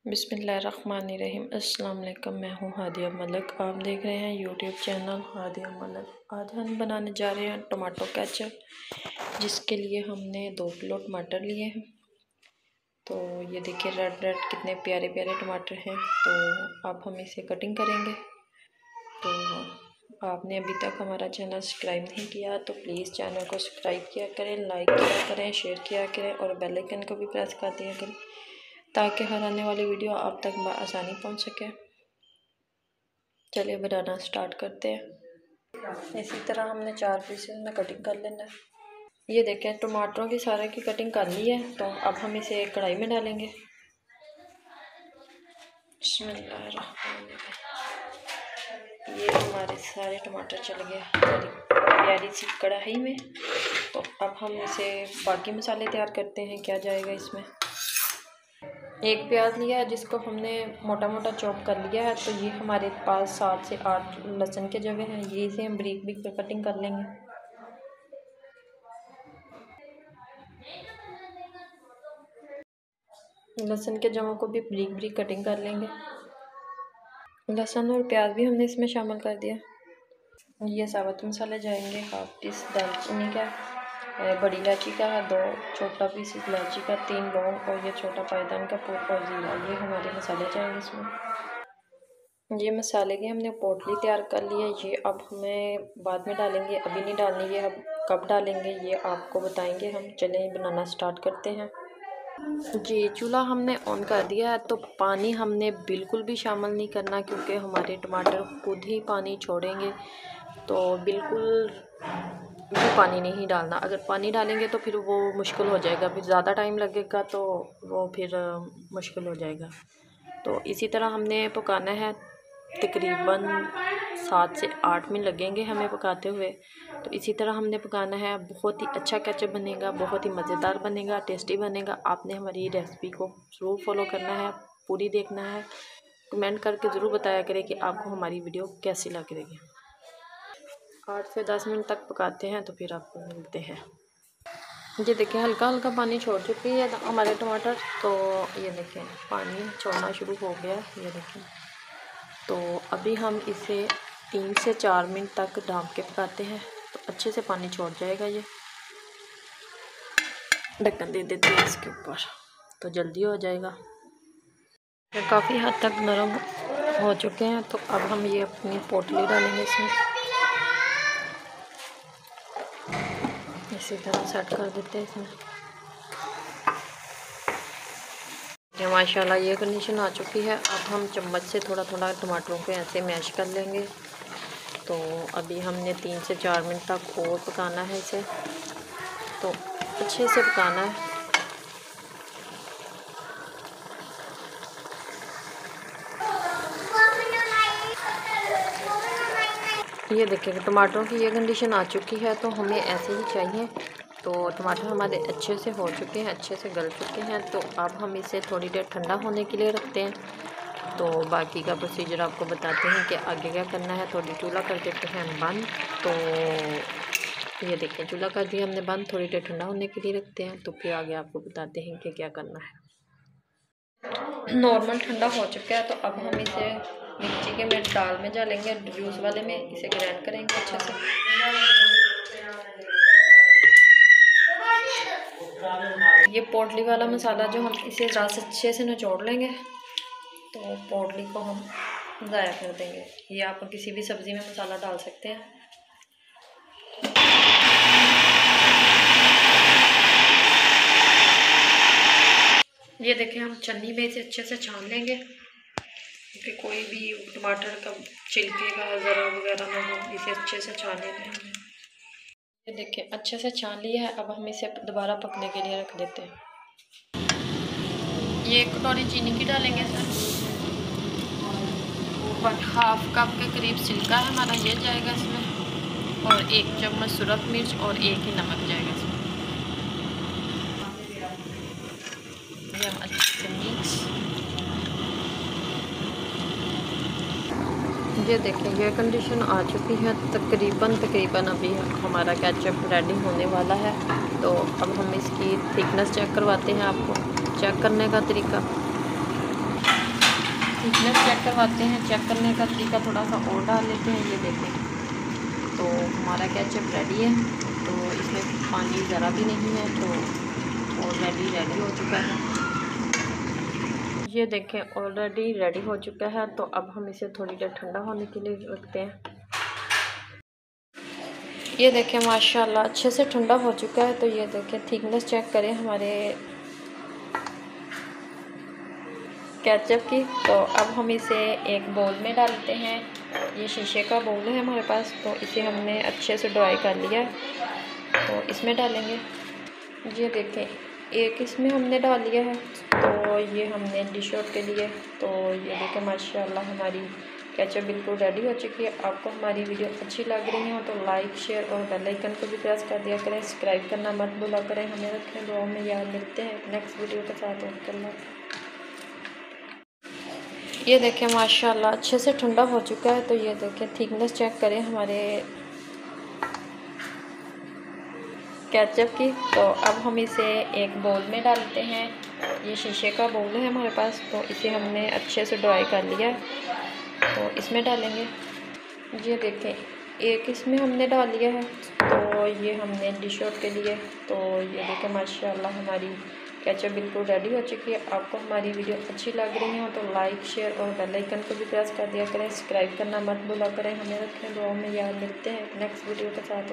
बिस्मिल्लाहिर्रहमानिर्रहीम। अस्सलाम वालेकुम। मैं हूँ हादिया मलिक। आप देख रहे हैं यूट्यूब चैनल हादिया मलिक। आज हम बनाने जा रहे हैं टमाटो केचप, जिसके लिए हमने 2 किलो टमाटर लिए हैं। तो ये देखिए रेड रेड कितने प्यारे प्यारे टमाटर हैं। तो अब हम इसे कटिंग करेंगे। तो आपने अभी तक हमारा चैनल सब्सक्राइब नहीं किया तो प्लीज़ चैनल को सब्सक्राइब किया करें, लाइक किया करें, शेयर किया करें और बेल आइकन को भी प्रेस कर दिया करें ताकि हर आने वाली वीडियो आप तक आसानी पहुंच सके। चलिए बनाना स्टार्ट करते हैं। इसी तरह हमने 4 पीसेस में कटिंग कर लेना है। ये देखें टमाटरों की सारे की कटिंग कर ली है। तो अब हम इसे एक कढ़ाई में डालेंगे। ये हमारे सारे टमाटर चल गए हमारी प्यारी सी कढ़ाई में। तो अब हम इसे बाकी मसाले तैयार करते हैं। क्या जाएगा इसमें, एक प्याज लिया है जिसको हमने मोटा मोटा चॉप कर लिया है। तो ये हमारे पास 7 से 8 लहसुन के जवे हैं। ये इसे हम बारीक बारीक कटिंग कर लेंगे। लहसुन के जवों को भी बारीक बारीक कटिंग कर लेंगे। लहसुन और प्याज भी हमने इसमें शामिल कर दिया। ये साबुत मसाले जाएंगे 1/2 पीस दालचीनी का, बड़ी इलायची का 2 छोटा पीस इलायची का, 3 लौंग और ये छोटा पायदान का और ज़ीरा। ये हमारे मसाले जाएंगे इसमें। ये मसाले की हमने पोटली तैयार कर ली है। ये अब हमें बाद में डालेंगे, अभी नहीं डालनी। ये अब कब डालेंगे ये आपको बताएंगे हम। चलें बनाना स्टार्ट करते हैं। जी चूल्हा हमने ऑन कर दिया है। तो पानी हमने बिल्कुल भी शामिल नहीं करना क्योंकि हमारे टमाटर खुद ही पानी छोड़ेंगे। तो बिल्कुल भी पानी नहीं डालना। अगर पानी डालेंगे तो फिर वो मुश्किल हो जाएगा, फिर ज़्यादा टाइम लगेगा तो वो फिर मुश्किल हो जाएगा। तो इसी तरह हमने पकाना है। तकरीबन 7 से 8 मिनट लगेंगे हमें पकाते हुए। तो इसी तरह हमने पकाना है। बहुत ही अच्छा केचप बनेगा, बहुत ही मज़ेदार बनेगा, टेस्टी बनेगा। आपने हमारी रेसिपी को ज़रूर फॉलो करना है, पूरी देखना है। कमेंट करके ज़रूर बताया करें कि आपको हमारी वीडियो कैसी लग रही है। 8 से 10 मिनट तक पकाते हैं तो फिर आपको मिलते हैं। ये देखें हल्का हल्का पानी छोड़ चुकी है हमारे टमाटर। तो ये देखें पानी छोड़ना शुरू हो गया। ये देखें। तो अभी हम इसे 3 से 4 मिनट तक ढक के पकाते हैं। तो अच्छे से पानी छोड़ जाएगा। ये ढक्कन दे देते हैं इसके ऊपर तो जल्दी हो जाएगा। ये काफ़ी हद तक नरम हो चुके हैं। तो अब हम ये अपनी पोटली डालेंगे इसमें। इसी तरह सेट कर देते हैं इसमें। ये माशाल्लाह ये कंडीशन आ चुकी है। अब हम चम्मच से थोड़ा थोड़ा टमाटरों को ऐसे मैश कर लेंगे। तो अभी हमने 3 से 4 मिनट तक और पकाना है इसे। तो अच्छे से पकाना है। ये देखिए टमाटरों की ये कंडीशन आ चुकी है। तो हमें ऐसे ही चाहिए। तो टमाटर हमारे अच्छे से हो चुके हैं, अच्छे से गल चुके हैं। तो अब हम इसे थोड़ी देर ठंडा होने के लिए रखते हैं। तो बाकी का प्रोसीजर आपको बताते हैं कि आगे क्या करना है। थोड़ी चूल्हा कर देते हैं बंद। तो ये देखें चूल्हा कर दिया हमने बंद, थोड़ी देर ठंडा होने के लिए रखते हैं। तो फिर आगे आपको बताते हैं कि क्या करना है। नॉर्मल ठंडा हो चुका है। तो अब हम इसे मिर्ची के दाल में डालेंगे, जूस वाले में इसे ग्राइंड करेंगे अच्छे से। ये पोटली वाला मसाला जो हम इसे रस अच्छे से निचोड़ लेंगे। तो पोटली को हम ज़ाया कर देंगे। ये आप किसी भी सब्ज़ी में मसाला डाल सकते हैं। ये देखें हम छन्नी में इसे अच्छे से छान लेंगे कि कोई भी टमाटर का छिलके का ज़रा वगैरह ना हो। इसे अच्छे से छान लेते हैं। ये देखें अच्छे से छान लिया है। अब हम इसे दोबारा पकने के लिए रख देते हैं। ये 1 कटोरी चीनी की डालेंगे सर। 1/2 कप के करीब सिरका है हमारा, ये जाएगा इसमें। और 1 चम्मच सुरख मिर्च और 1 ही नमक जाएगा इसमें। ये हम अच्छे से मिक्स। ये देखें ये कंडीशन आ चुकी है। तकरीबन अभी हमारा केचप रेडी होने वाला है। तो अब हम इसकी थिकनेस चेक करवाते हैं आपको। चेक करने का तरीका चेक करवाते हैं। चेक करने का तरीका थोड़ा सा और डाल लेते हैं। ये देखें, तो हमारा केचप रेडी है। तो इसमें पानी ज़रा भी नहीं है, तो ऑलरेडी रेडी हो चुका है। ये देखें, ऑलरेडी रेडी हो चुका है। तो अब हम इसे थोड़ी देर ठंडा होने के लिए रखते हैं। ये देखें माशाल्लाह अच्छे से ठंडा हो चुका है। तो ये देखें, थिकनेस चेक करें हमारे केचप की। तो अब हम इसे एक बाउल में डालते हैं। ये शीशे का बाउल है हमारे पास, तो इसे हमने अच्छे से ड्राई कर लिया है। तो इसमें डालेंगे। ये देखें, एक इसमें हमने डाल लिया है। तो ये हमने डिश आउट के लिए। तो ये देखें माशाल्लाह हमारी केचप बिल्कुल रेडी हो चुकी है। आपको हमारी वीडियो अच्छी लग रही हो तो लाइक, शेयर और बेल आइकन को भी प्रेस कर दिया करें। सब्सक्राइब करना मत भूला करें। हमें रखें दुआ में याद। मिलते हैं नेक्स्ट वीडियो के साथ। ये देखें माशाल्लाह अच्छे से ठंडा हो चुका है। तो ये देखें, थिकनेस चेक करें हमारे केचप की। तो अब हम इसे एक बाउल में डालते हैं। ये शीशे का बाउल है हमारे पास, तो इसे हमने अच्छे से ड्राई कर लिया है। तो इसमें डालेंगे। ये देखें, एक इसमें हमने डाल लिया है। तो ये हमने डिश आउट के लिए। तो ये देखें माशाल्लाह हमारी केचप बिल्कुल रेडी हो चुकी है। आपको हमारी वीडियो अच्छी लग रही हो तो लाइक, शेयर और बेल आइकन को भी प्रेस कर दिया करें। सब्सक्राइब करना मत भूला करें। हमें रखें दुआ में याद। मिलते हैं नेक्स्ट वीडियो के साथ।